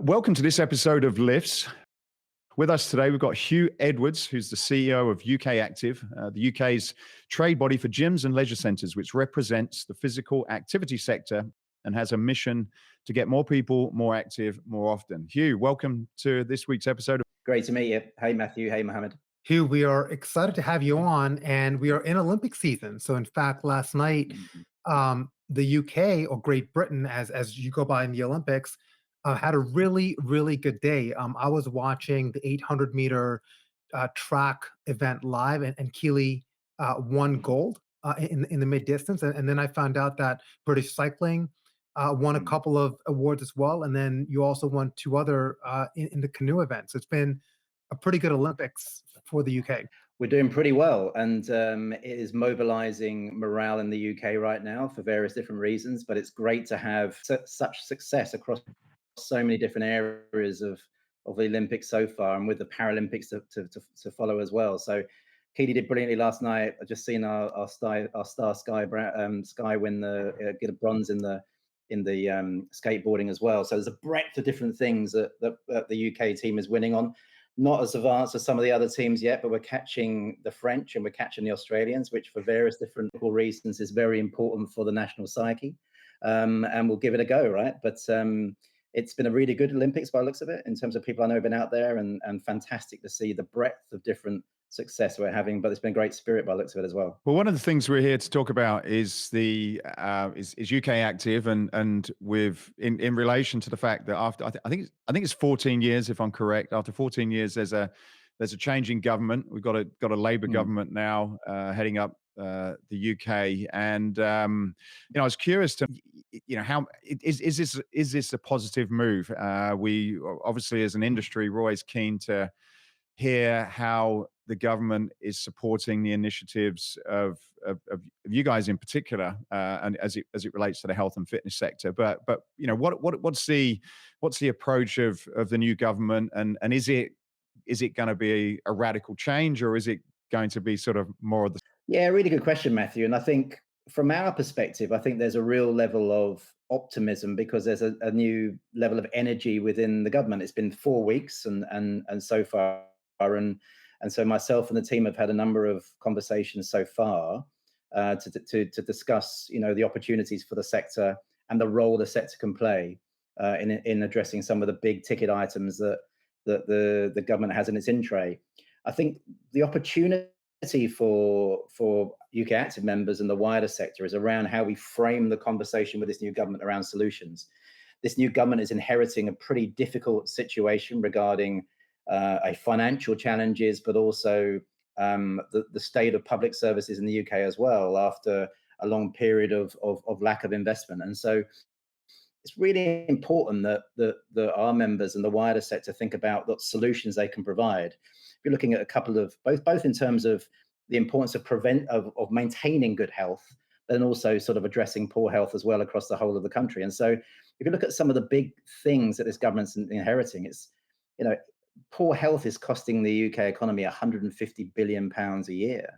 Welcome to this episode of Lifts. With us today, we've got Huw Edwards, who's the CEO of ukactive, the UK's trade body for gyms and leisure centres, which represents the physical activity sector and has a mission to get more people more active more often. Huw, welcome to this week's episode. Great to meet you. Hey, Matthew. Hey, Mohammed. Huw, we are excited to have you on, and we are in Olympic season. So, in fact, last night, the UK, or Great Britain, as you go by in the Olympics, had a really, really good day. I was watching the 800-meter track event live, and Keely won gold in the mid distance, and then I found out that British cycling won a couple of awards as well, and then you also won two other in the canoe event. So it's been a pretty good Olympics for the UK. We're doing pretty well, and it is mobilizing morale in the UK right now for various different reasons. But it's great to have such success across so many different areas of the Olympics so far, and with the Paralympics to follow as well. So Keely did brilliantly last night. I've just seen our star Sky win get a bronze in the skateboarding as well. So there's a breadth of different things that the UK team is winning on. Not as advanced as some of the other teams yet, but we're catching the French and we're catching the Australians, which for various different reasons is very important for the national psyche. And we'll give it a go, right? But it's been a really good Olympics by the looks of it, in terms of people I know have been out there, and fantastic to see the breadth of different success we're having. But it's been a great spirit by the looks of it as well. Well, one of the things we're here to talk about is the is UK Active, and with in relation to the fact that after I think it's 14 years, if I'm correct. After 14 years, there's a change in government. We've got a Labour government now heading up the UK, and I was curious to how is this a positive move? We obviously, as an industry, we're always keen to hear how the government is supporting the initiatives of you guys in particular, and as it relates to the health and fitness sector. But what's the approach of the new government, and is it going to be a radical change, or is it going to be sort of more of the... Yeah, really good question, Matthew. And I think from our perspective, I think there's a real level of optimism because there's a new level of energy within the government. It's been 4 weeks and so far, and so myself and the team have had a number of conversations so far to discuss the opportunities for the sector and the role the sector can play in addressing some of the big ticket items that the government has in its in tray. I think the opportunity for UK Active members and the wider sector is around how we frame the conversation with this new government around solutions. This new government is inheriting a pretty difficult situation regarding financial challenges, but also the state of public services in the UK as well, after a long period of lack of investment. And so it's really important that our members and the wider sector think about what solutions they can provide. You're looking at a couple of both in terms of the importance of maintaining good health, but then also sort of addressing poor health as well across the whole of the country. And so if you look at some of the big things that this government's inheriting, it's poor health is costing the UK economy £150 billion a year,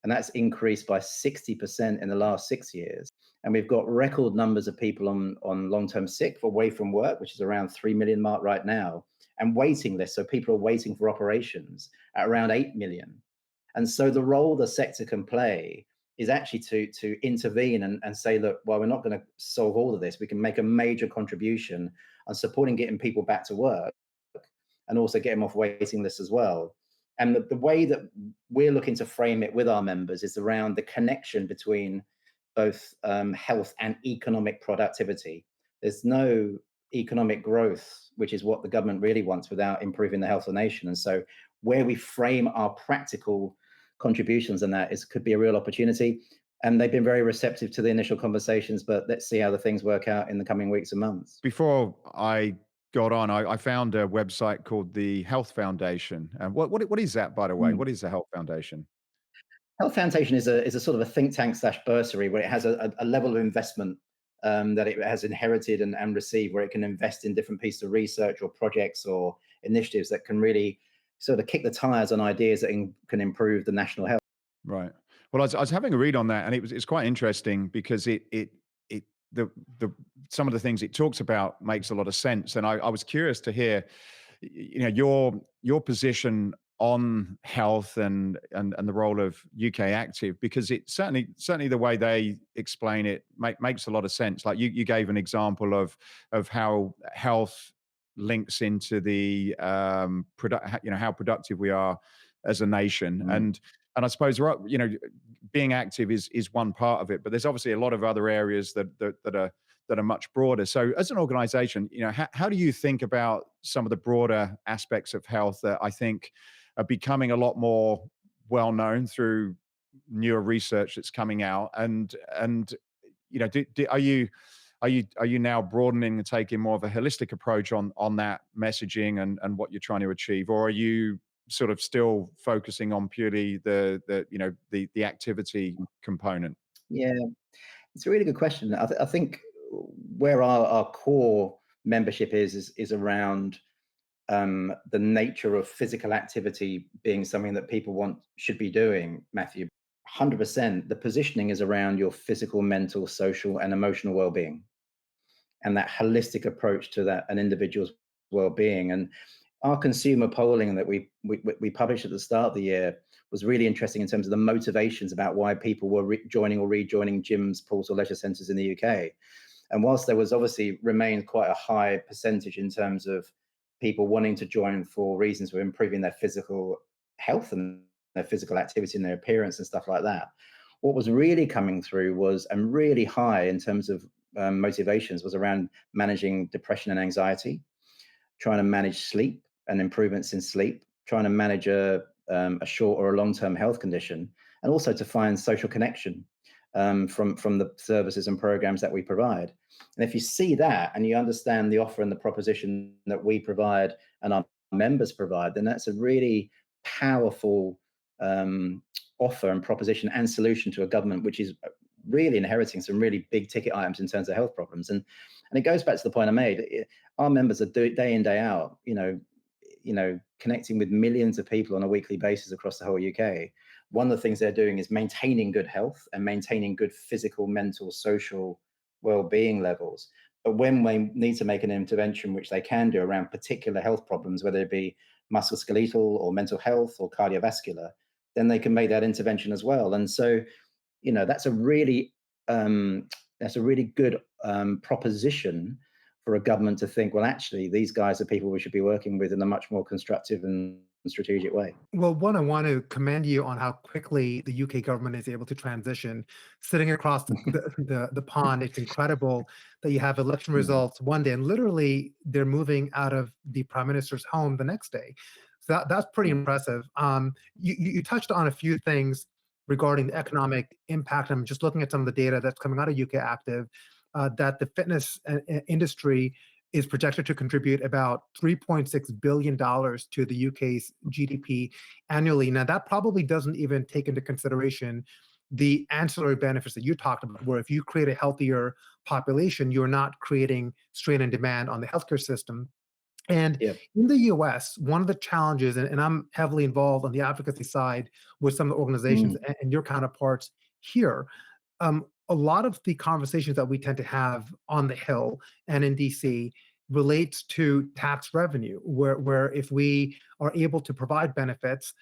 and that's increased by 60% in the last 6 years. And we've got record numbers of people on long-term sick away from work, which is around 3 million mark right now, and waiting lists. So people are waiting for operations at around 8 million. And so the role the sector can play is actually to intervene and say, look, while we're not going to solve all of this, we can make a major contribution on supporting getting people back to work and also get them off waiting lists as well. And the way that we're looking to frame it with our members is around the connection between both health and economic productivity. There's no economic growth, which is what the government really wants, without improving the health of the nation. And so where we frame our practical contributions in that could be a real opportunity. And they've been very receptive to the initial conversations, but let's see how the things work out in the coming weeks and months. Before I got on, I found a website called the Health Foundation. And what is that, by the way? What is the Health Foundation? Health Foundation is a sort of a think tank / bursary where it has a level of investment that it has inherited and received, where it can invest in different pieces of research or projects or initiatives that can really sort of kick the tires on ideas that can improve the national health. Right. Well, I was having a read on that, and it's quite interesting because the some of the things it talks about makes a lot of sense. And I was curious to hear, your position on health and the role of UK Active, because it certainly the way they explain it makes a lot of sense. Like you gave an example of how health links into the how productive we are as a nation. And I suppose, being active is one part of it, but there's obviously a lot of other areas that are much broader. So as an organization, how do you think about some of the broader aspects of health that I think are becoming a lot more well known through newer research that's coming out? And are you now broadening and taking more of a holistic approach on that messaging and what you're trying to achieve, or are you sort of still focusing on purely the activity component? Yeah, it's a really good question. I think where our core membership is around the nature of physical activity being something that people should be doing, Matthew. 100%. The positioning is around your physical, mental, social, and emotional well-being, and that holistic approach to that an individual's well-being. And our consumer polling that we published at the start of the year was really interesting in terms of the motivations about why people were joining or rejoining gyms, pools, or leisure centres in the UK. And whilst there was obviously remained quite a high percentage in terms of people wanting to join for reasons of improving their physical health and their physical activity and their appearance and stuff like that, what was really coming through was, and really high in terms of motivations, was around managing depression and anxiety, trying to manage sleep and improvements in sleep, trying to manage a short or a long-term health condition, and also to find social connection from the services and programs that we provide. And if you see that and you understand the offer and the proposition that we provide and our members provide, then that's a really powerful offer and proposition and solution to a government which is really inheriting some really big ticket items in terms of health problems. And it goes back to the point I made. Our members are day in, day out, connecting with millions of people on a weekly basis across the whole UK. One of the things they're doing is maintaining good health and maintaining good physical, mental, social well-being levels. But when they need to make an intervention, which they can do around particular health problems, whether it be musculoskeletal or mental health or cardiovascular, then they can make that intervention as well. And so, that's a really good proposition for a government to think, well, actually, these guys are people we should be working with in a much more constructive and strategic way. Well, one, I want to commend you on how quickly the UK government is able to transition. Sitting across the pond, it's incredible that you have election results one day, and literally they're moving out of the prime minister's home the next day. So that's pretty impressive. You touched on a few things regarding the economic impact. I'm just looking at some of the data that's coming out of UK Active, that the fitness industry is projected to contribute about $3.6 billion to the UK's GDP annually. Now, that probably doesn't even take into consideration the ancillary benefits that you talked about, where if you create a healthier population, you're not creating strain and demand on the healthcare system. And Yeah. in the US, one of the challenges, and I'm heavily involved on the advocacy side with some of the organizations and your counterparts here, a lot of the conversations that we tend to have on the Hill and in DC relates to tax revenue, where if we are able to provide benefits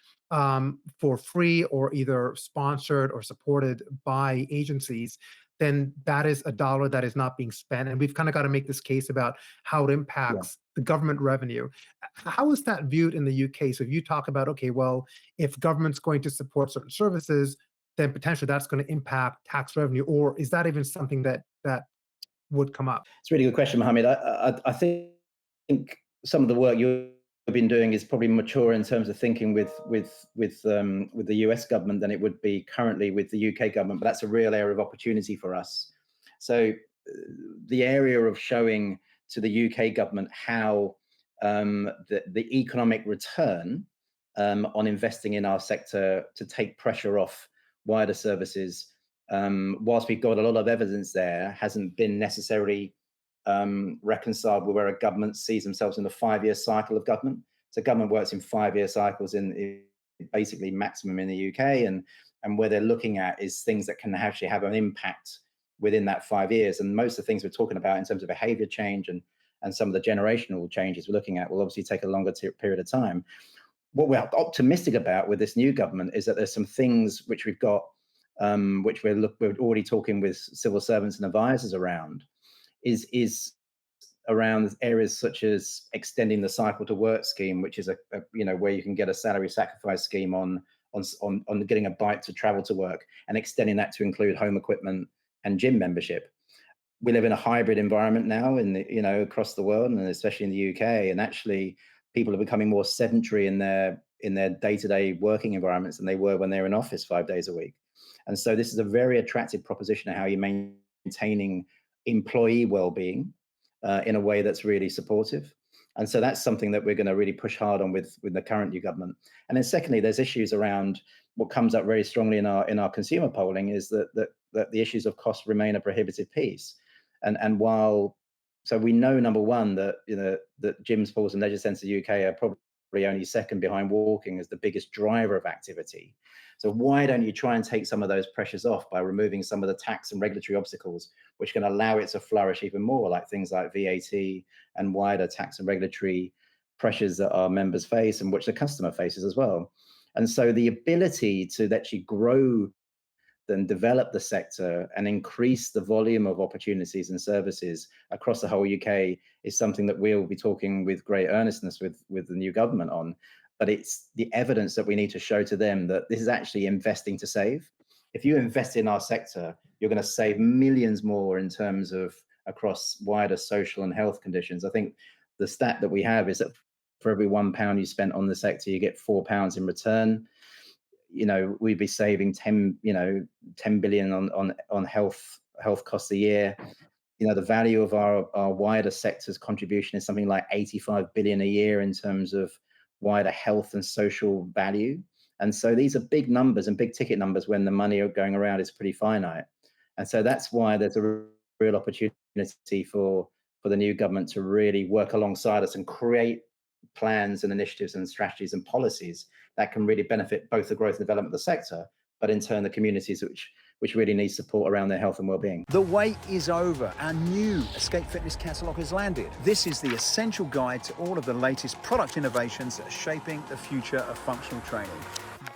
for free or either sponsored or supported by agencies, then that is a dollar that is not being spent. And we've kind of got to make this case about how it impacts the government revenue. How is that viewed in the UK? So if you talk about, okay, well, if government's going to support certain services, then potentially that's going to impact tax revenue, or is that even something that would come up? It's a really good question, Mohammed. I think some of the work you've been doing is probably mature in terms of thinking with the US government than it would be currently with the UK government, but that's a real area of opportunity for us. So the area of showing to the UK government how the economic return on investing in our sector to take pressure off wider services, whilst we've got a lot of evidence there, hasn't been necessarily reconciled with where a government sees themselves in the 5-year cycle of government. So government works in 5-year cycles in basically maximum in the UK, and where they're looking at is things that can actually have an impact within that 5 years. And most of the things we're talking about in terms of behavior change and some of the generational changes we're looking at will obviously take a longer period of time. What we're optimistic about with this new government is that there's some things which we've got, which we're already talking with civil servants and advisors around, is around areas such as extending the cycle to work scheme, which is where you can get a salary sacrifice scheme on getting a bike to travel to work, and extending that to include home equipment and gym membership. We live in a hybrid environment now across the world, and especially in the UK, and actually people are becoming more sedentary in their day-to-day working environments than they were when they were in office 5 days a week. And so this is a very attractive proposition of how you're maintaining employee well-being in a way that's really supportive. And so that's something that we're going to really push hard on with the current new government. And then secondly, there's issues around what comes up very strongly in our consumer polling is that the issues of cost remain a prohibitive piece. And while, so we know, number one, that that gym sports and leisure centres in the UK are probably only second behind walking as the biggest driver of activity. So why don't you try and take some of those pressures off by removing some of the tax and regulatory obstacles which can allow it to flourish even more, like things like VAT and wider tax and regulatory pressures that our members face and which the customer faces as well. And so the ability to actually grow and develop the sector and increase the volume of opportunities and services across the whole UK is something that we'll be talking with great earnestness with the new government on. But it's the evidence that we need to show to them that this is actually investing to save. If you invest in our sector, you're going to save millions more in terms of across wider social and health conditions. I think the stat that we have is that for every £1 you spent on the sector, you get £4 in return. We'd be saving 10 billion on health costs a year. The value of our wider sector's contribution is something like 85 billion a year in terms of wider health and social value. And so these are big numbers and big ticket numbers when the money going around is pretty finite. And so that's why there's a real opportunity for the new government to really work alongside us and create plans and initiatives and strategies and policies that can really benefit both the growth and development of the sector, but in turn the communities which really need support around their health and well-being. The wait is over. Our new Escape Fitness catalogue has landed. This is the essential guide to all of the latest product innovations that are shaping the future of functional training.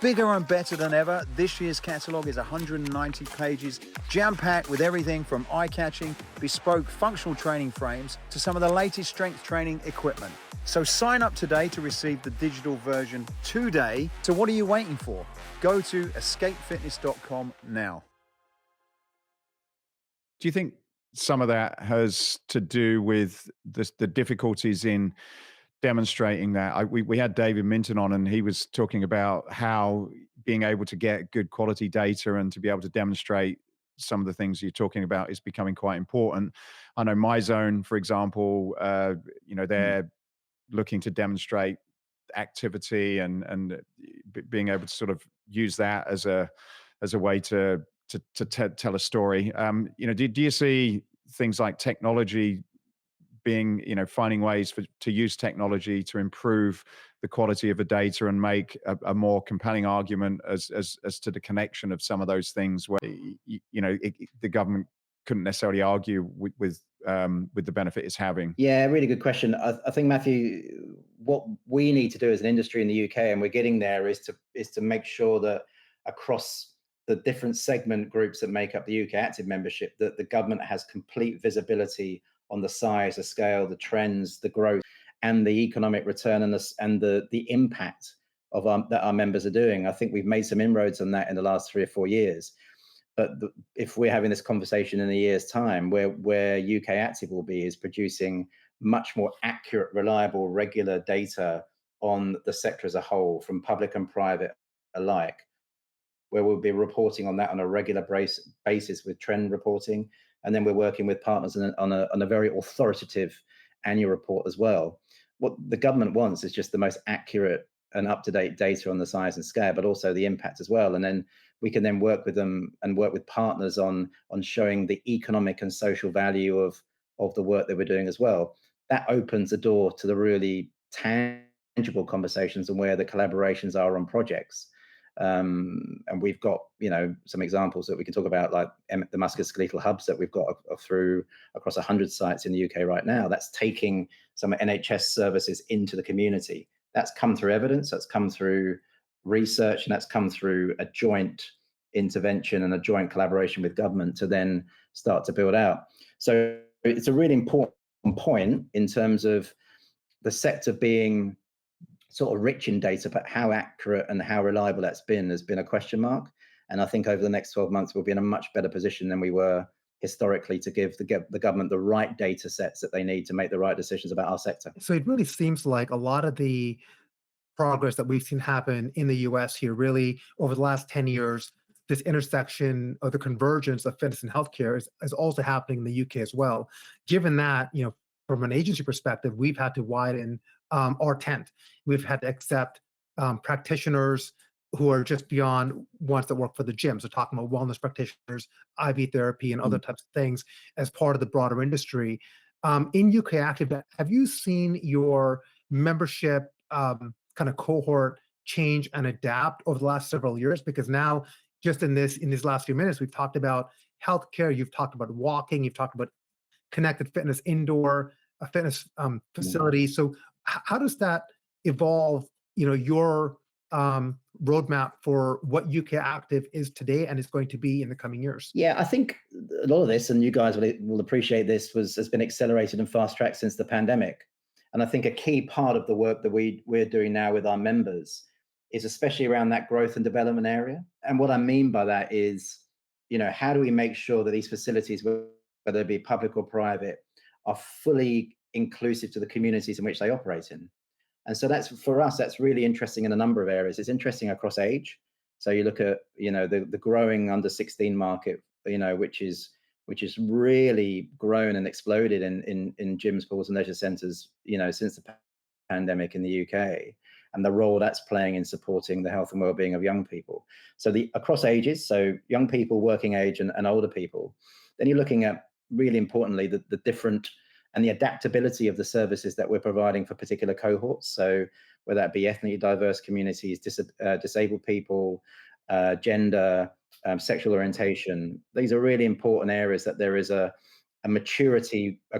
Bigger and better than ever, this year's catalogue is 190 pages, jam-packed with everything from eye-catching, bespoke functional training frames to some of the latest strength training equipment. So sign up today to receive the digital version today. So what are you waiting for? Go to escapefitness.com now. Do you think some of that has to do with the difficulties in demonstrating that? We had David Minton on, and he was talking about how being able to get good quality data and to be able to demonstrate some of the things you're talking about is becoming quite important. I know MyZone, for example, they're looking to demonstrate activity and being able to sort of use that as a way to tell a story. Do you see things like technology being, finding ways to use technology to improve the quality of the data and make a more compelling argument as to the connection of some of those things where, the government couldn't necessarily argue with the benefit it's having? Yeah, really good question. I think, Matthew, what we need to do as an industry in the UK, and we're getting there, is to make sure that across the different segment groups that make up the UK Active membership, that the government has complete visibility on the size, the scale, the trends, the growth, and the economic return and the impact of that our members are doing. I think we've made some inroads on that in the last 3 or 4 years. But if we're having this conversation in a year's time, where UK Active will be is producing much more accurate, reliable, regular data on the sector as a whole, from public and private alike, where we'll be reporting on that on a regular basis with trend reporting. And then we're working with partners on a very authoritative annual report as well. What the government wants is just the most accurate and up-to-date data on the size and scale, but also the impact as well. And then we can then work with them and work with partners on showing the economic and social value of the work that we're doing as well. That opens the door to the really tangible conversations and where the collaborations are on projects. And we've got, some examples that we can talk about, like the musculoskeletal hubs that we've got through across 100 sites in the UK right now. That's taking some NHS services into the community. That's come through evidence, that's come through research, and that's come through a joint intervention and a joint collaboration with government to then start to build out. So it's a really important point in terms of the sector being sort of rich in data, but how accurate and how reliable that's been has been a question mark. And I think over the next 12 months, we'll be in a much better position than we were historically to give the government the right data sets that they need to make the right decisions about our sector. So it really seems like a lot of the progress that we've seen happen in the US here, really over the last 10 years, this intersection or the convergence of fitness and healthcare is also happening in the UK as well. Given that, from an agency perspective, we've had to widen our tent. We've had to accept practitioners who are just beyond ones that work for the gym. So talking about wellness practitioners, IV therapy, and other types of things as part of the broader industry. In UK Active, have you seen your membership kind of cohort change and adapt over the last several years? Because now, just in these last few minutes, we've talked about healthcare, you've talked about walking, you've talked about connected fitness, indoor fitness facilities. So how does that evolve, your roadmap for what UK Active is today and is going to be in the coming years? Yeah, I think a lot of this, and you guys will appreciate this, has been accelerated and fast-tracked since the pandemic. And I think a key part of the work that we're doing now with our members is especially around that growth and development area. And what I mean by that is, how do we make sure that these facilities, whether it be public or private, are fully inclusive to the communities in which they operate in? And so for us, that's really interesting in a number of areas. It's interesting across age. So you look at, the growing under 16 market, which is really grown and exploded in gyms, pools, and leisure centres, since the pandemic in the UK, and the role that's playing in supporting the health and well-being of young people. So across ages, so young people, working age, and older people. Then you're looking at, really importantly, the different and the adaptability of the services that we're providing for particular cohorts. So whether that be ethnically diverse communities, disabled people, gender, sexual orientation, these are really important areas that there is a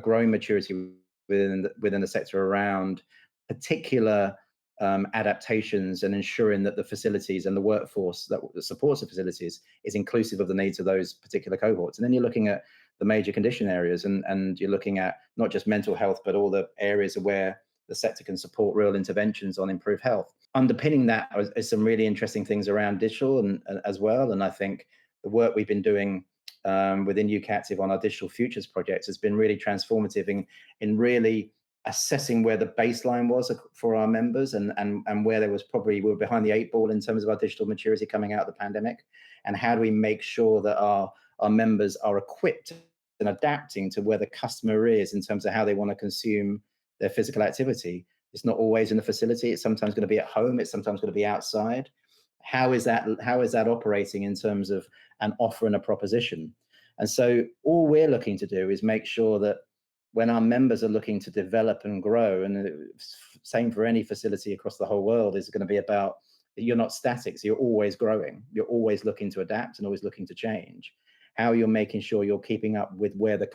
growing maturity within the sector around particular adaptations and ensuring that the facilities and the workforce that supports the facilities is inclusive of the needs of those particular cohorts. And then you're looking at the major condition areas, and you're looking at not just mental health, but all the areas where the sector can support real interventions on improved health. Underpinning that is some really interesting things around digital and as well. And I think the work we've been doing within UK Active on our digital futures projects has been really transformative in really assessing where the baseline was for our members and where there was we were behind the 8 ball in terms of our digital maturity coming out of the pandemic, and how do we make sure that our members are equipped and adapting to where the customer is in terms of how they want to consume their physical activity. It's not always in the facility. It's sometimes going to be at home. It's sometimes going to be outside. How is that operating in terms of an offer and a proposition? And so all we're looking to do is make sure that when our members are looking to develop and grow, and the same for any facility across the whole world, is going to be about you're not static. So you're always growing. You're always looking to adapt and always looking to change. How you're making sure you're keeping up with where the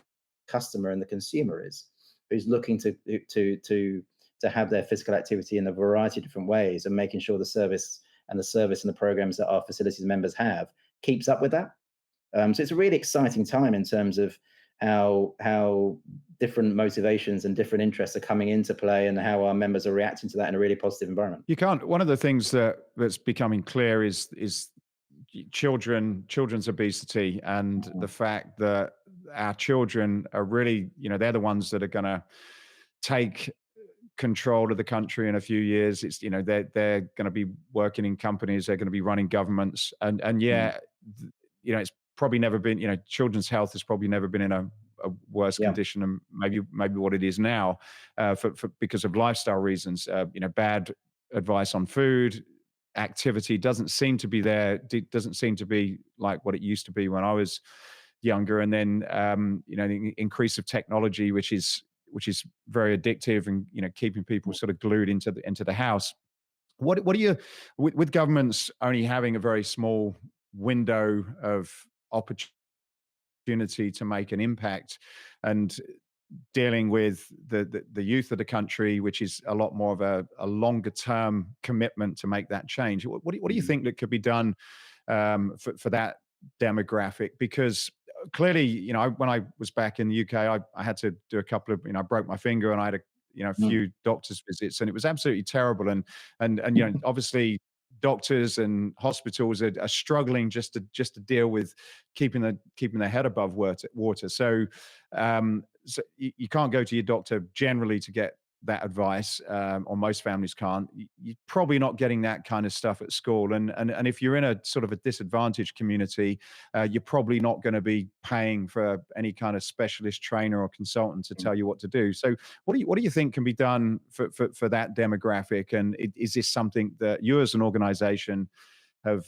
customer and the consumer is, who's looking to have their physical activity in a variety of different ways, and making sure the service and the programs that our facilities members have keeps up with that. So it's a really exciting time in terms of how different motivations and different interests are coming into play, and how our members are reacting to that in a really positive environment. One of the things that's becoming clear is children's obesity, and the fact that our children are really, they're the ones that are going to take control of the country in a few years. It's, they're going to be working in companies, they're going to be running governments, and it's probably never been, children's health has probably never been in a worse condition than maybe what it is now, because of lifestyle reasons. Bad advice on food, activity doesn't seem to be there. Doesn't seem to be like what it used to be when I was younger. And then the increase of technology, which is very addictive, and keeping people sort of glued into the house. What do you, with governments only having a very small window of opportunity to make an impact, and dealing with the youth of the country, which is a lot more of a longer term commitment to make that change. What do you think that could be done for that demographic? Because clearly, when I was back in the UK, I had to do a couple of, I broke my finger and I had a few doctor's visits, and it was absolutely terrible. And obviously doctors and hospitals are struggling just to deal with keeping their head above water. So, so you can't go to your doctor generally to get that advice, or most families can't. You're probably not getting that kind of stuff at school, and if you're in a sort of a disadvantaged community, you're probably not going to be paying for any kind of specialist trainer or consultant to tell you what to do. So, what do you think can be done for that demographic? And is this something that you as an organization have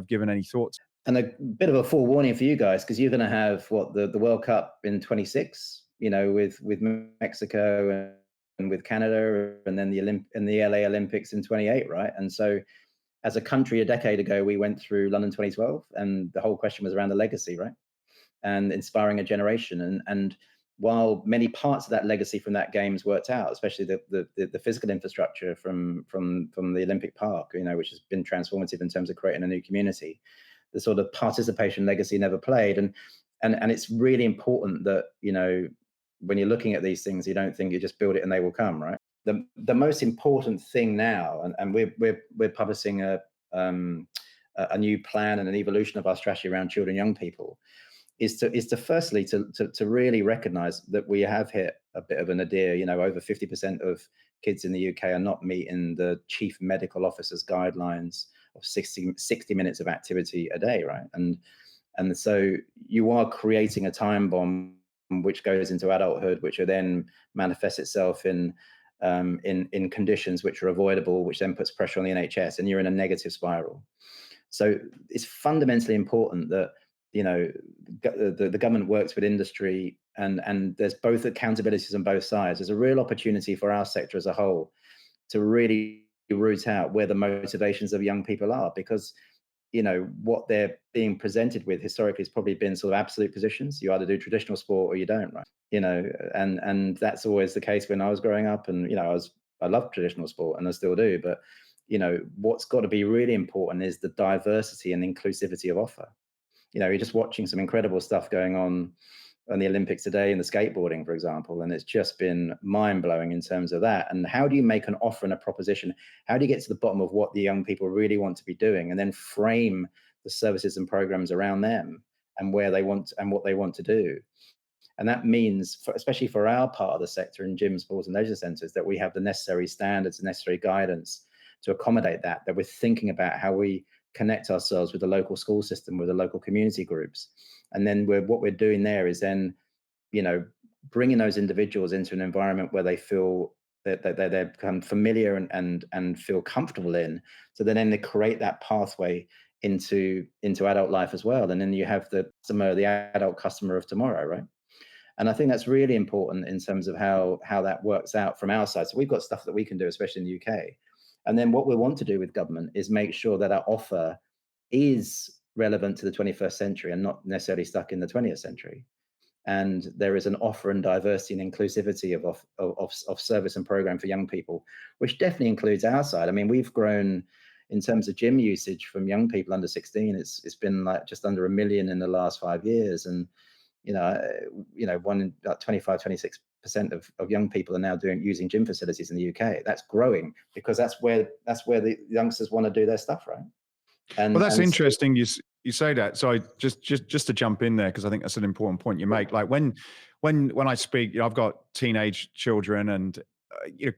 given any thoughts? And a bit of a forewarning for you guys, because you're going to have the World Cup in 26, with Mexico and with Canada, and then the LA Olympics in 28, right? And so, as a country, a decade ago, we went through London 2012, and the whole question was around the legacy, right? And inspiring a generation. And while many parts of that legacy from that games worked out, especially the physical infrastructure from the Olympic Park, which has been transformative in terms of creating a new community, the sort of participation legacy never played. And it's really important that, when you're looking at these things, you don't think you just build it and they will come, right? The most important thing now, and we're publishing a new plan and an evolution of our strategy around children and young people, is to firstly to really recognize that we have hit a bit of a nadir. Over 50% of kids in the UK are not meeting the chief medical officer's guidelines of 60 minutes of activity a day, right? And so you are creating a time bomb which goes into adulthood, which then manifests itself in conditions which are avoidable, which then puts pressure on the NHS, and you're in a negative spiral. So it's fundamentally important that the government works with industry, and there's both accountabilities on both sides. There's a real opportunity for our sector as a whole to really root out where the motivations of young people are, because what they're being presented with historically has probably been sort of absolute positions. You either do traditional sport or you don't, right? And that's always the case when I was growing up, and I loved traditional sport, and I still do. But what's got to be really important is the diversity and inclusivity of offer. You're just watching some incredible stuff going on the Olympics today in the skateboarding, for example, and it's just been mind-blowing in terms of that. And how do you make an offer and a proposition? How do you get to the bottom of what the young people really want to be doing, and then frame the services and programs around them and where they want and what they want to do? And that means, especially for our part of the sector in gym, sports and leisure centres, that we have the necessary standards, the necessary guidance to accommodate that we're thinking about how we connect ourselves with the local school system, with the local community groups. And then what we're doing there is then, bringing those individuals into an environment where they feel that they're become familiar and feel comfortable in. So then they create that pathway into adult life as well. And then you have the adult customer of tomorrow, right? And I think that's really important in terms of how that works out from our side. So we've got stuff that we can do, especially in the UK. And then what we want to do with government is make sure that our offer is relevant to the 21st century and not necessarily stuck in the 20th century. And there is an offer and diversity and inclusivity of service and program for young people, which definitely includes our side. I mean, we've grown in terms of gym usage from young people under 16. It's been like just under 1 million in the last 5 years. And, 26% of young people are now using gym facilities in the UK. That's growing because that's where the youngsters want to do their stuff, right? Well, that's interesting. You say that. So just to jump in there, because I think that's an important point you make. Like when I speak, I've got teenage children, and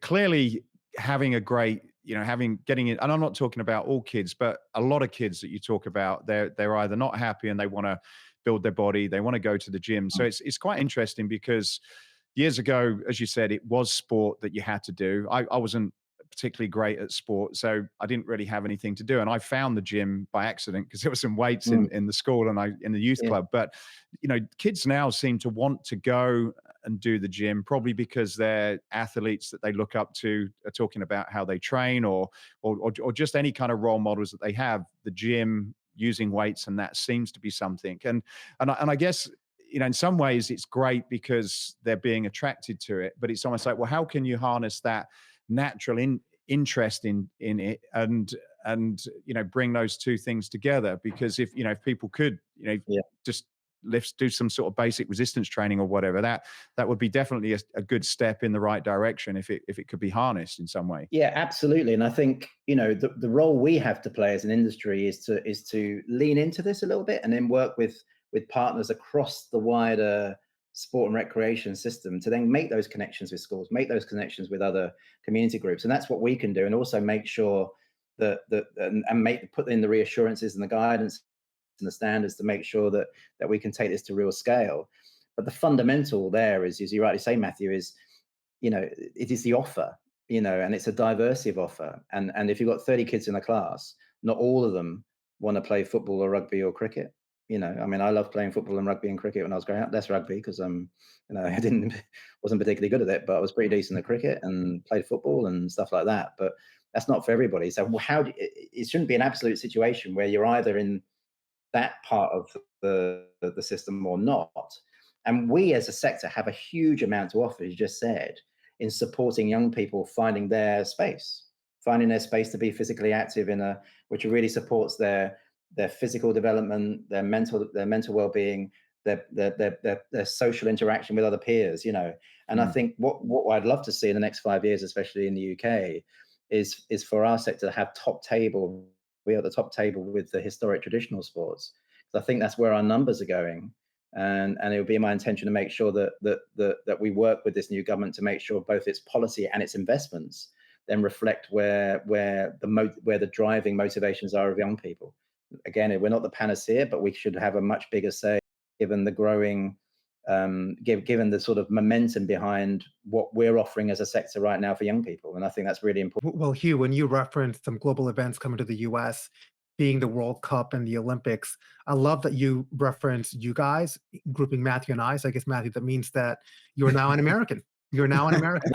clearly having a great, getting it. And I'm not talking about all kids, but a lot of kids that you talk about, they're either not happy and they want to build their body, they want to go to the gym. So it's quite interesting because years ago, as you said, it was sport that you had to do. I wasn't particularly great at sport, so I didn't really have anything to do. And I found the gym by accident because there were some weights in the school and in the youth club. But kids now seem to want to go and do the gym, probably because their athletes that they look up to are talking about how they train, or just any kind of role models that they have. The gym, using weights, and that seems to be something. And I guess, in some ways it's great because they're being attracted to it, but it's almost like, well, how can you harness that natural interest in it, and bring those two things together? Because if people could Yeah. just do some sort of basic resistance training or whatever, that would be definitely a good step in the right direction if it could be harnessed in some way. Yeah, absolutely. And I think, the role we have to play as an industry is to lean into this a little bit, and then work with partners across the wider sport and recreation system to then make those connections with schools, make those connections with other community groups. And that's what we can do. And also make sure put in the reassurances and the guidance and the standards to make sure that we can take this to real scale. But the fundamental there is, as you rightly say, Matthew, is it is the offer, and it's a diversity of offer. And if you've got 30 kids in a class, not all of them want to play football or rugby or cricket. I mean, I loved playing football and rugby and cricket when I was growing up. Less rugby because I wasn't particularly good at it, but I was pretty decent at cricket and played football and stuff like that. But that's not for everybody. So it shouldn't be an absolute situation where you're either in that part of the system or not. And we as a sector have a huge amount to offer, as you just said, in supporting young people finding their space to be physically active which really supports their physical development, their mental well-being, their social interaction with other peers, And I think what I'd love to see in the next 5 years, especially in the UK, is for our sector to have we are at the top table with the historic traditional sports. So I think that's where our numbers are going. And it would be my intention to make sure that we work with this new government to make sure both its policy and its investments then reflect where the driving motivations are of young people. Again, we're not the panacea, but we should have a much bigger say, given the growing, given the sort of momentum behind what we're offering as a sector right now for young people. And I think that's really important. Well, Huw, when you referenced some global events coming to the US, being the World Cup and the Olympics, I love that you referenced you guys, grouping Matthew and I. So I guess, Matthew, that means that you're now an American. You're now an American.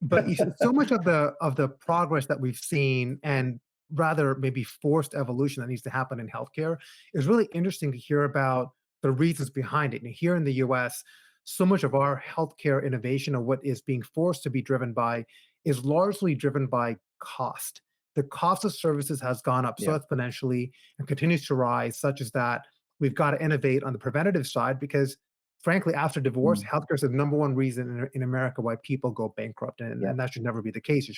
But so much of the progress that we've seen, and rather maybe forced evolution that needs to happen in healthcare, is really interesting to hear about the reasons behind it. And here in the US, so much of our healthcare innovation, or what is being forced to be driven by, is largely driven by cost. The cost of services has gone up so exponentially and continues to rise, such as that we've got to innovate on the preventative side, because frankly, after divorce, healthcare is the number one reason in America why people go bankrupt. And that should never be the case.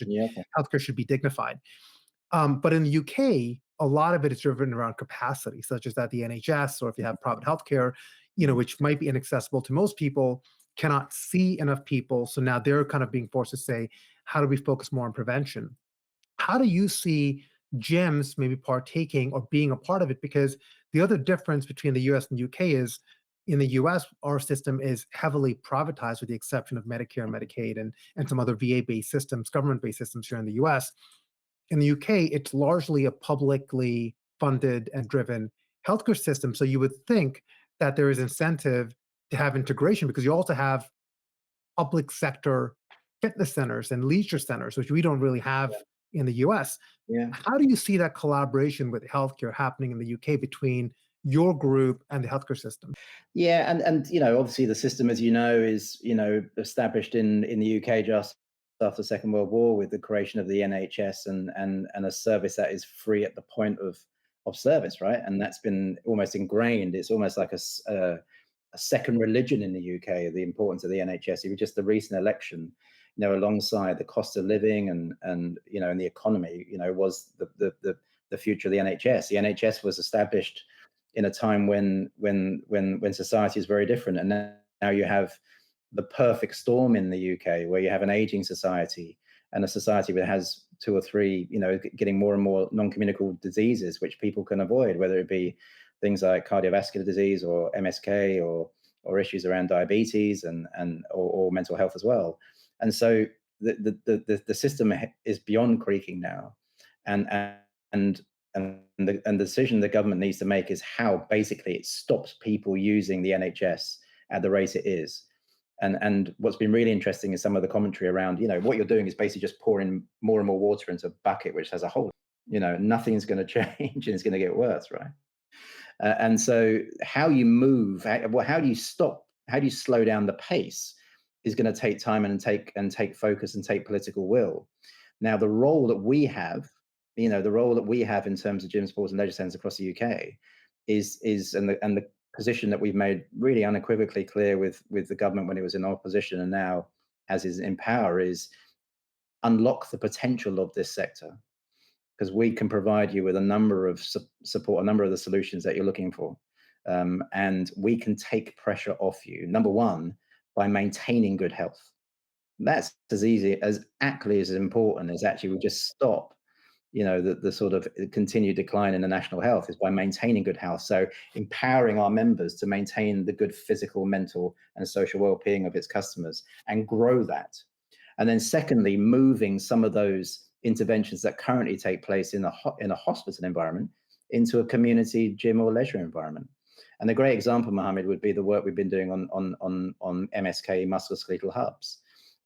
Healthcare should be dignified. But in the UK, a lot of it is driven around capacity, such as that the NHS, or if you have private healthcare, which might be inaccessible to most people, cannot see enough people. So now they're kind of being forced to say, how do we focus more on prevention? How do you see gyms maybe partaking or being a part of it? Because the other difference between the US and UK is, in the US, our system is heavily privatized with the exception of Medicare and Medicaid and some other VA-based systems, government-based systems here in the US. In the UK, it's largely a publicly funded and driven healthcare system. So you would think that there is incentive to have integration, because you also have public sector fitness centers and leisure centers, which we don't really have in the US. How do you see that collaboration with healthcare happening in the UK between your group and the healthcare system? Yeah, and obviously the system, as is established in the UK just after the Second World War, with the creation of the NHS and a service that is free at the point of service, right? And that's been almost ingrained. It's almost like a second religion in the UK, the importance of the NHS. Even just the recent election, alongside the cost of living and the economy, was the future of the NHS. The NHS was established in a time when society is very different, and now you have the perfect storm in the UK, where you have an aging society and a society that has 2 or 3, getting more and more non-communicable diseases which people can avoid, whether it be things like cardiovascular disease or MSK or issues around diabetes or mental health as well. And so the system is beyond creaking now, and the decision the government needs to make is how basically it stops people using the NHS at the rate it is. And what's been really interesting is some of the commentary around, what you're doing is basically just pouring more and more water into a bucket which has a hole. Nothing's going to change, and it's going to get worse, right? And so how you move, how do you stop, how do you slow down the pace is going to take time and take focus and take political will. Now, the role that we have, in terms of gym sports and leisure centres across the UK is and the position that we've made really unequivocally clear with the government when it was in opposition and now as is in power, is unlock the potential of this sector, because we can provide you with a number of support, a number of the solutions that you're looking for. And we can take pressure off you, number one, by maintaining good health. That's as easy, as actually as important as actually we just stop, the sort of continued decline in the national health is by maintaining good health. So empowering our members to maintain the good physical, mental, and social well-being of its customers and grow that. And then secondly, moving some of those interventions that currently take place in a hospital environment into a community gym or leisure environment. And a great example, Mohammed, would be the work we've been doing on MSK musculoskeletal hubs,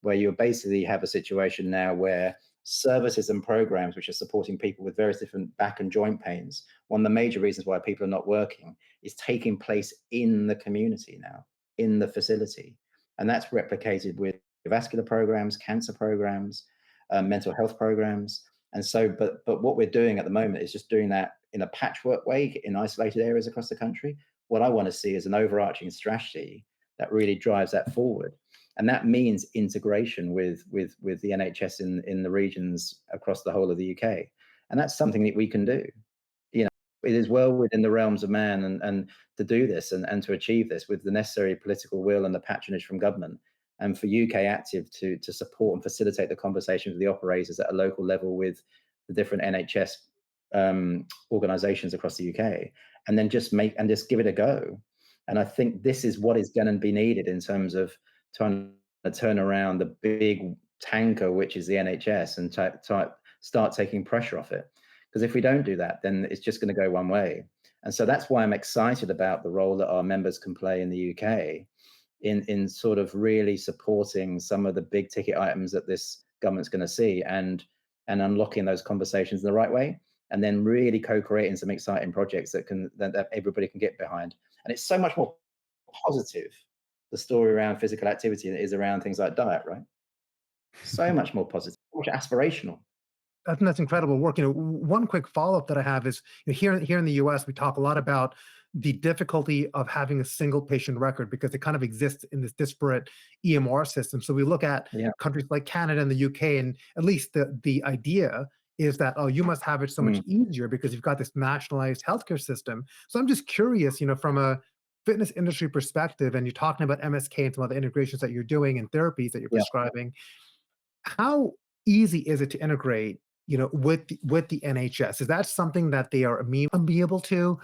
where you basically have a situation now where services and programs which are supporting people with various different back and joint pains, one of the major reasons why people are not working, is taking place in the community now, in the facility. And that's replicated with vascular programs, cancer programs, mental health programs. And so, but what we're doing at the moment is just doing that in a patchwork way in isolated areas across the country. What I want to see is an overarching strategy that really drives that forward. And that means integration with the NHS in the regions across the whole of the UK. And that's something that we can do. It is well within the realms of man and to do this and to achieve this with the necessary political will and the patronage from government, and for UK Active to support and facilitate the conversations with the operators at a local level with the different NHS organisations across the UK, and then just give it a go. And I think this is what is going to be needed in terms of trying to turn around the big tanker, which is the NHS, and start taking pressure off it. Because if we don't do that, then it's just going to go one way. And so that's why I'm excited about the role that our members can play in the UK in sort of really supporting some of the big ticket items that this government's going to see, and unlocking those conversations in the right way, and then really co-creating some exciting projects that everybody can get behind. And it's so much more positive, the story around physical activity, that is around things like diet, right? So much more positive, much aspirational. I think that's incredible work. One quick follow-up that I have is, here in the US, we talk a lot about the difficulty of having a single patient record because it kind of exists in this disparate EMR system. So we look at countries like Canada and the UK, and at least the idea is that, oh, you must have it so much easier because you've got this nationalized healthcare system. So I'm just curious, from a fitness industry perspective, and you're talking about MSK and some other integrations that you're doing and therapies that you're prescribing, how easy is it to integrate with the NHS? Is that something that they are amenable to?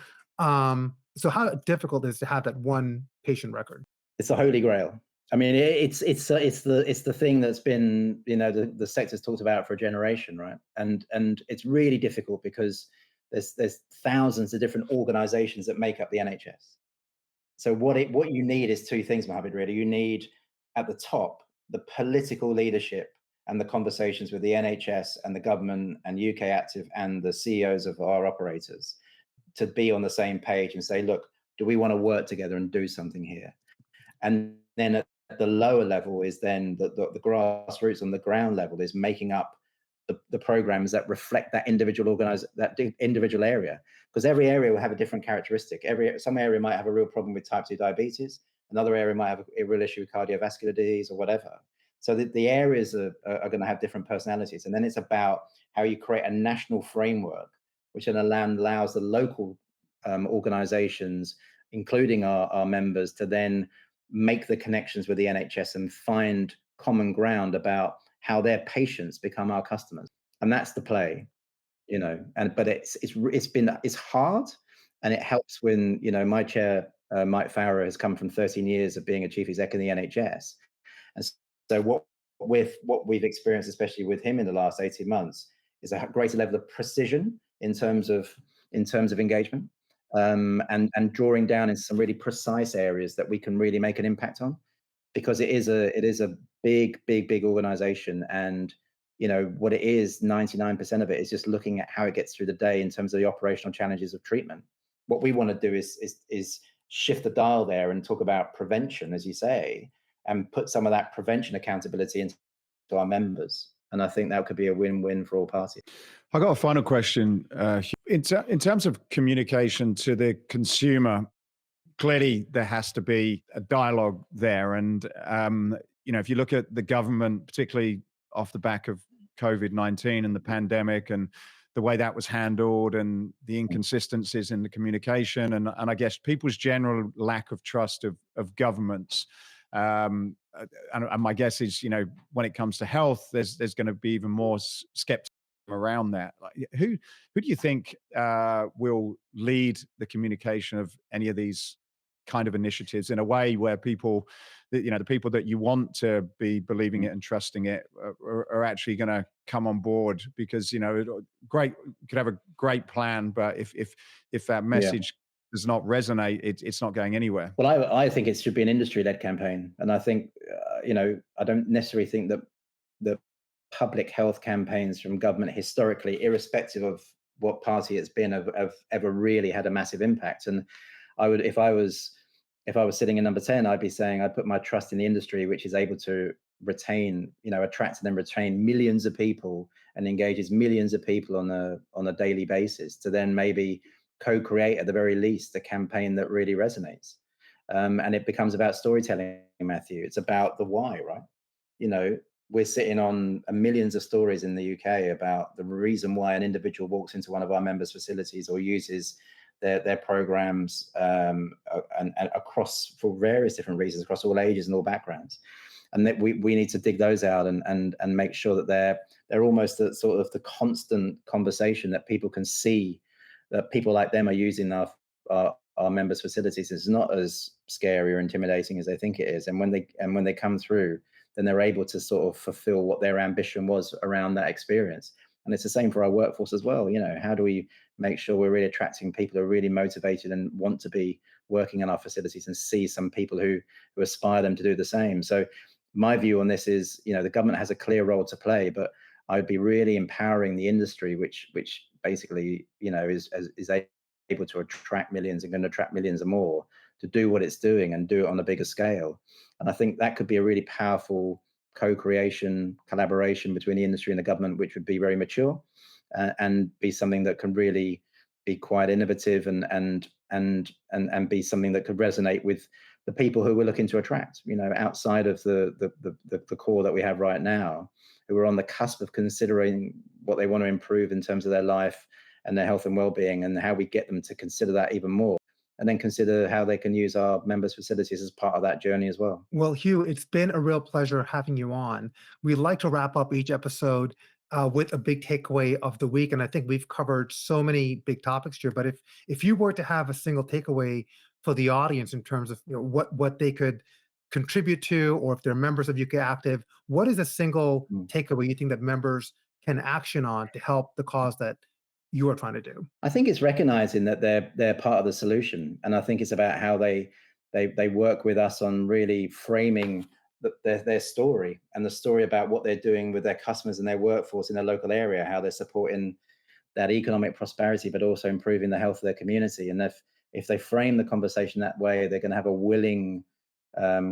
So how difficult is it to have that one patient record? It's a holy grail. I mean, it's the thing that's been, the sector's talked about for a generation, right? And it's really difficult because there's thousands of different organizations that make up the NHS. So what you need is two things, Mohammed, really. You need, at the top, the political leadership and the conversations with the NHS and the government and UK Active and the CEOs of our operators to be on the same page and say, look, do we want to work together and do something here? And then at the lower level is then the grassroots on the ground level is making up the programs that reflect that individual individual area, because every area will have a different characteristic. Some area might have a real problem with type 2 diabetes, another area might have a real issue with cardiovascular disease or whatever. So the areas are going to have different personalities. And then it's about how you create a national framework which then allows the local organizations, including our members, to then make the connections with the NHS and find common ground about how their patients become our customers. And that's the play, but it's hard, and it helps when, my chair, Mike Farrer, has come from 13 years of being a chief exec in the NHS. And so what we've experienced, especially with him in the last 18 months, is a greater level of precision in terms of engagement, and drawing down in some really precise areas that we can really make an impact on. because it is a big organization. And what it is, 99% of it is just looking at how it gets through the day in terms of the operational challenges of treatment. What we want to do is shift the dial there and talk about prevention, as you say, and put some of that prevention accountability into our members. And I think that could be a win-win for all parties. I got a final question. In terms of communication to the consumer, clearly there has to be a dialogue there. And, if you look at the government, particularly off the back of COVID-19 and the pandemic and the way that was handled and the inconsistencies in the communication and I guess people's general lack of trust of governments. And my guess is, when it comes to health, there's going to be even more skepticism around that. Like, who do you think will lead the communication of any of these kind of initiatives in a way where people, the people that you want to be believing it and trusting it are actually going to come on board? Because great, you could have a great plan, but if that message does not resonate, it's not going anywhere. Well, I think it should be an industry-led campaign, and I think I don't necessarily think that the public health campaigns from government historically, irrespective of what party it's been, have ever really had a massive impact. And I would, if I was sitting in number 10, I'd be saying I'd put my trust in the industry, which is able to retain, attract and then retain millions of people and engages millions of people on a daily basis to then maybe co-create at the very least a campaign that really resonates. And it becomes about storytelling, Matthew. It's about the why, right? We're sitting on millions of stories in the UK about the reason why an individual walks into one of our members' facilities or uses their programs and across, for various different reasons, across all ages and all backgrounds. And that we need to dig those out and make sure that they're almost a sort of the constant conversation that people can see that people like them are using our members' facilities. It's not as scary or intimidating as they think it is. And when they come through, then they're able to sort of fulfill what their ambition was around that experience. And it's the same for our workforce as well. How do we make sure we're really attracting people who are really motivated and want to be working in our facilities and see some people who aspire them to do the same? So my view on this is, the government has a clear role to play, but I'd be really empowering the industry, which basically, is able to attract millions and going to attract millions and more, to do what it's doing and do it on a bigger scale. And I think that could be a really powerful co-creation, collaboration between the industry and the government, which would be very mature and be something that can really be quite innovative and be something that could resonate with the people who we're looking to attract, outside of the core that we have right now, who are on the cusp of considering what they want to improve in terms of their life and their health and well-being, and how we get them to consider that even more, and then consider how they can use our members' facilities as part of that journey as well. Well, Huw, it's been a real pleasure having you on. We like to wrap up each episode with a big takeaway of the week, and I think we've covered so many big topics here. But if you were to have a single takeaway for the audience in terms of what they could contribute to, or if they're members of UK Active, what is a single takeaway you think that members can action on to help the cause that you are trying to do? I think it's recognizing that they're part of the solution, and I think it's about how they work with us on really framing their story, and the story about what they're doing with their customers and their workforce in their local area, how they're supporting that economic prosperity, but also improving the health of their community. And if they frame the conversation that way, they're going to have a willing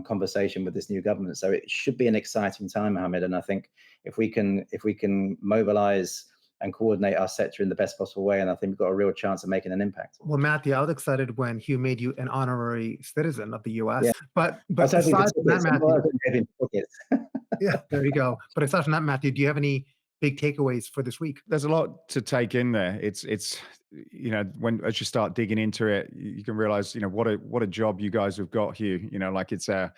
conversation with this new government. So it should be an exciting time, Mohammed. And I think if we can mobilize and coordinate our sector in the best possible way, and I think we've got a real chance of making an impact. Well, Matthew, I was excited when Huw made you an honorary citizen of the US. Yeah. But aside from that, Matthew, yeah, there you go. But aside from that, Matthew, do you have any big takeaways for this week? There's a lot to take in there. It's when as you start digging into it, you can realize what a job you guys have got here. Like it's a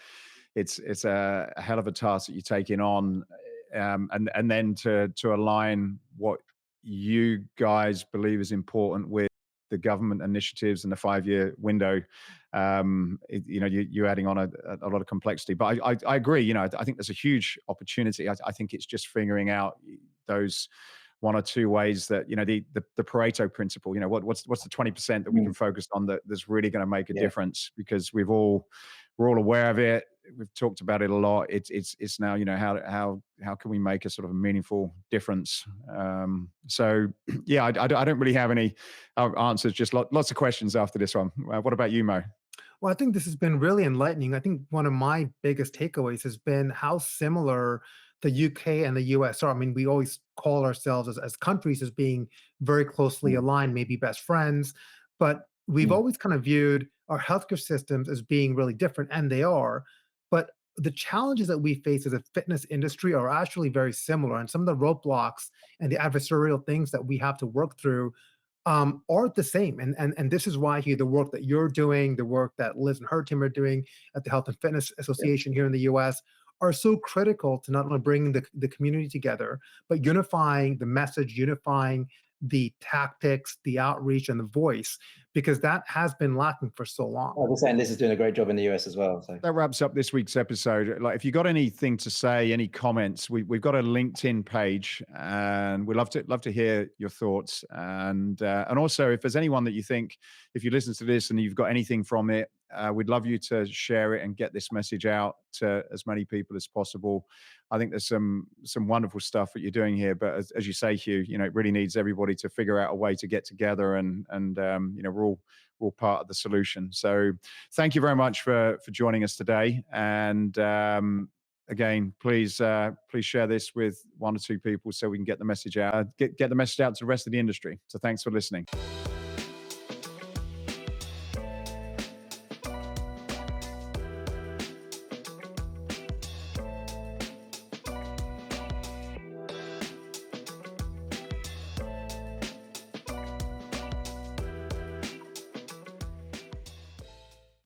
hell of a task that you're taking on, and then to align what you guys believe is important with the government initiatives and the 5-year window. You're adding on a lot of complexity, but I agree. I think there's a huge opportunity. I think it's just figuring out those one or two ways that the Pareto principle. What's the 20% that we can focus on that's really going to make a difference, because we're all aware of it. we've talked about it a lot. It's now, how can we make a sort of a meaningful difference? So yeah, I don't really have any answers. Just lots of questions after this one. What about you, Mo? Well, I think this has been really enlightening. I think one of my biggest takeaways has been how similar the UK and the US are. I mean, we always call ourselves as countries as being very closely Mm, aligned, maybe best friends, but we've mm, always kind of viewed our healthcare systems as being really different, and they are. But the challenges that we face as a fitness industry are actually very similar, and some of the roadblocks and the adversarial things that we have to work through aren't the same. And this is why here the work that you're doing, the work that Liz and her team are doing at the Health and Fitness yeah, Association here in the US are so critical to not only bringing the community together, but unifying the message, unifying the tactics, the outreach, and the voice, because that has been lacking for so long. I was saying Liz is doing a great job in the US as well. So That wraps up this week's episode. Like, if you got anything to say, any comments, we've got a LinkedIn page, and we'd love to hear your thoughts. And also, if there's anyone that you think, if you listen to this and you've got anything from it, we'd love you to share it and get this message out to as many people as possible. I think there's some wonderful stuff that you're doing here, but as you say, Huw, it really needs everybody to figure out a way to get together, and we're all part of the solution. So thank you very much for joining us today. And again, please share this with one or two people so we can get the message out, get the message out to the rest of the industry. So thanks for listening.